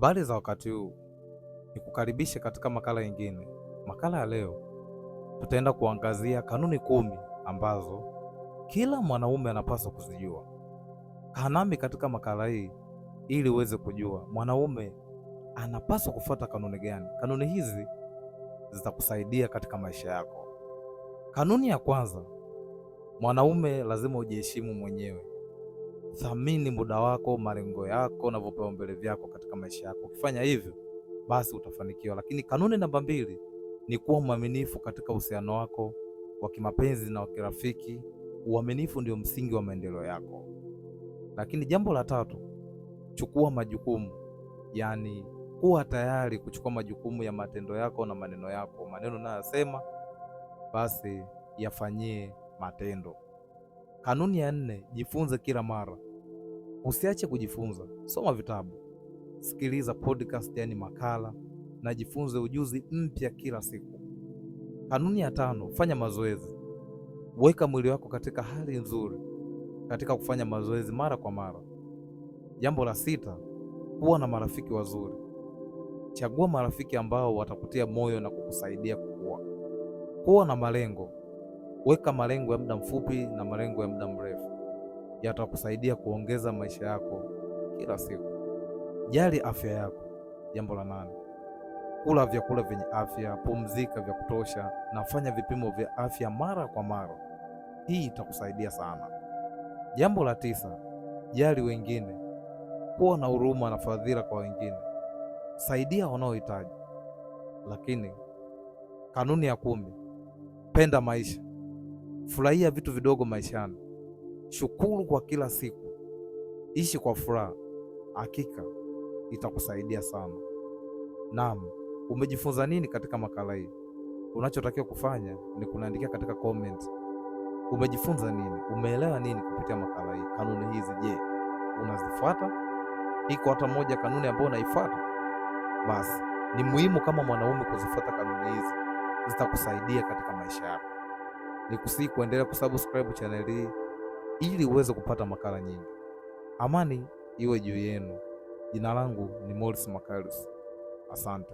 Habari za wakati huu, nikukaribishe katika makala nyingine. Makala ya leo tutaenda kuangazia kanuni 10 ambazo kila mwanaume anapaswa kuzijua. Kaa nami katika makala hii ili uweze kujua mwanaume anapaswa kufuata kanuni gani. Kanuni hizi zitakusaidia katika maisha yako. Kanuni ya kwanza, mwanaume lazima ujiheshimu mwenyewe. Thamini muda wako, malengo yako na vipaumbele vyako katika maisha yako. Ukifanya hivyo, basi utafanikiwa. Lakini kanuni namba 2 ni kuwa mwaminifu katika uhusiano wako wa kimapenzi na wa kirafiki. Uaminifu ndio msingi wa maendeleo yako. Lakini jambo la 3, chukua majukumu, yaani kuwa tayari kuchukua majukumu ya matendo yako na maneno yako. Maneno unayosema basi yafanyie matendo. Kanuni ya 4, jifunze kila mara. Usiache kujifunza. Soma vitabu, sikiliza podcast, yani makala, na jifunze ujuzi mpya kila siku. Kanuni ya 5, fanya mazoezi. Weka mwili wako katika hali nzuri katika kufanya mazoezi mara kwa mara. Jambo la 6, kuwa na marafiki wazuri. Chagua marafiki ambao watakutia moyo na kukusaidia kukua. Kuwa na malengo. Weka malengo ya muda mfupi na malengo ya muda mrefu. Yatakusaidia kuongeza maisha yako kila siku. Jali afya yako. Jambo la 8, kula vyakula vyenye afya, pumzika vya kutosha na fanya vipimo vya afya mara kwa mara. Hii itakusaidia sana. Jambo la 9, jali wengine. Kuwa na huruma na fadhila kwa wengine. Saidia wanaohitaji. Lakini kanuni ya 10, penda maisha. Furahia vitu vidogo maishani. Shukuru kwa kila siku. Ishi kwa furaha. Hakika itakusaidia sana. Naam, umejifunza nini katika makala hii? Unachotakiwa kufanya ni kunaandikia katika comment. Umejifunza nini? Umeelewa nini kupitia makala hii? Kanuni hizi je, unazifuata? Iko hata moja kanuni ambayo unaifuata? Basi ni muhimu kama mwanaume kuzifuata kanuni hizi. Zitakusaidia katika maisha yako. Nikusihi kuendelea kusubscribe channel hii ili uweze kupata makala nyingi. Amani iwe juu yenu. Jina langu ni Morris Makarius. Asante.